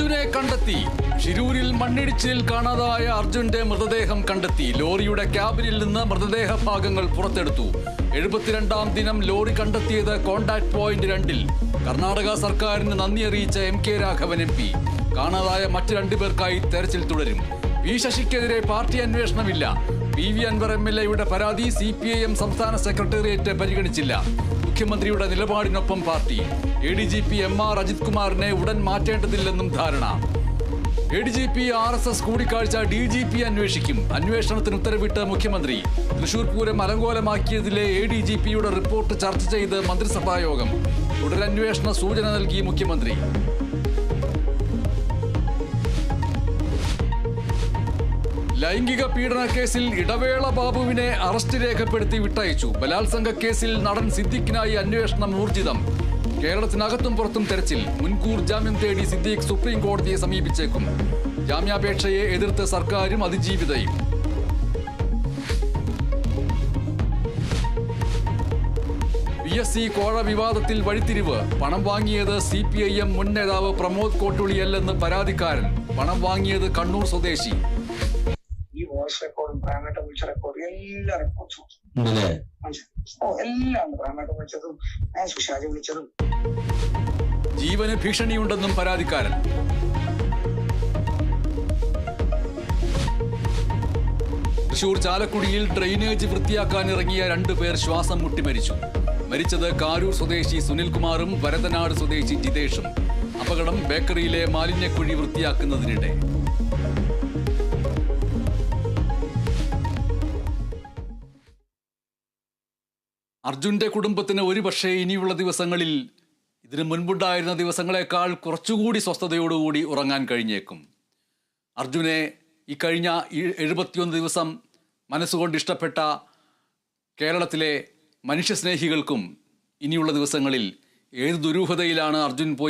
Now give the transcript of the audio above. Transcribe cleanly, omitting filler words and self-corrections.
അർജുനെ കണ്ടെത്തി. ഷിരൂരിൽ മണ്ണിടിച്ചിലിൽ കാണാതായ അർജുന്റെ മൃതദേഹം കണ്ടെത്തി. ലോറിയുടെ ക്യാബിനിൽ നിന്ന് മൃതദേഹ ഭാഗങ്ങൾ പുറത്തെടുത്തു. 72-ാം ദിനം ലോറി കണ്ടെത്തിയത് കോണ്ടാക്ട് പോയിന്റ് 2-ൽ. കർണാടക സർക്കാരിന് നന്ദി അറിയിച്ച MK രാഘവൻ MP. കാണാതായ മറ്റ് 2 പേർക്കായി തെരച്ചിൽ തുടരും. പി ശശിക്കെതിരെ പാർട്ടി അന്വേഷണമില്ല. PV അൻവർ MLA-യുടെ പരാതി CPIM സംസ്ഥാന സെക്രട്ടേറിയറ്റ് പരിഗണിച്ചില്ല. മുഖ്യമന്ത്രിയുടെ നിലപാടിനൊപ്പം പാർട്ടി. ADGP MR അജിത് കുമാറിനെ ഉടൻ മാറ്റേണ്ടതില്ലെന്നും ധാരണ. ADGP RSS കൂടിക്കാഴ്ച DGP അന്വേഷിക്കും. അന്വേഷണത്തിന് ഉത്തരവിട്ട് മുഖ്യമന്ത്രി. തൃശൂർ പൂരം അലങ്കോലമാക്കിയതിലെ ADGP-യുടെ റിപ്പോർട്ട് ചർച്ച ചെയ്ത് മന്ത്രിസഭായോഗം. തുടരന്വേഷണ സൂചന നൽകി മുഖ്യമന്ത്രി. ലൈംഗിക പീഡന കേസിൽ ഇടവേള ബാബുവിനെ അറസ്റ്റ് രേഖപ്പെടുത്തി വിട്ടയച്ചു. ബലാത്സംഗ കേസിൽ നടൻ സിദ്ദിഖിനായി അന്വേഷണം ഊർജിതം. കേരളത്തിനകത്തും പുറത്തും തെരച്ചിൽ. മുൻകൂർ ജാമ്യം തേടി സിദ്ദീഖ് സുപ്രീം കോടതിയെ സമീപിച്ചേക്കും. ജാമ്യാപേക്ഷയെ എതിർത്ത് സർക്കാരും അതിജീവിതയും. PSC കോഴ വിവാദത്തിൽ വഴിത്തിരിവ്. പണം വാങ്ങിയത് CPIM മുൻ നേതാവ് പ്രമോദ് കോട്ടുളിയല്ലെന്ന് പരാതിക്കാരൻ. പണം വാങ്ങിയത് കണ്ണൂർ സ്വദേശി. ഈ വോയിസ് റെക്കോർഡും പ്രേമേട്ട വിളിച്ച റെക്കോർഡും എല്ലാ റെക്കോർഡ്സും എല്ലാം പ്രേമേട്ട വിളിച്ചതും സുഷാജ് വിളിച്ചതും. ജീവന് ഭീഷണിയുണ്ടെന്നും പരാതിക്കാരൻ. തൃശൂർ ചാലക്കുടിയിൽ ഡ്രെയിനേജ് വൃത്തിയാക്കാനിറങ്ങിയ 2 പേർ ശ്വാസം മുട്ടി മരിച്ചു. മരിച്ചത് കാരൂർ സ്വദേശി സുനിൽകുമാറും വരതനാട് സ്വദേശി ജിതേഷും. അപകടം ബേക്കറിയിലെ മാലിന്യക്കുഴി വൃത്തിയാക്കുന്നതിനിടെ. അർജുന്റെ കുടുംബത്തിന് ഒരുപക്ഷേ ഇനിയുള്ള ദിവസങ്ങളിൽ ഇതിനു മുൻപുണ്ടായിരുന്ന ദിവസങ്ങളെക്കാൾ കുറച്ചുകൂടി സ്വസ്ഥതയോടുകൂടി ഉറങ്ങാൻ കഴിഞ്ഞേക്കും. അർജുനെ ഈ കഴിഞ്ഞ 71 ദിവസം മനസ്സുകൊണ്ട് ഇഷ്ടപ്പെട്ട കേരളത്തിലെ മനുഷ്യസ്നേഹികൾക്കും ഇനിയുള്ള ദിവസങ്ങളിൽ ഏത് ദുരൂഹതയിലാണ് അർജുൻ പോയി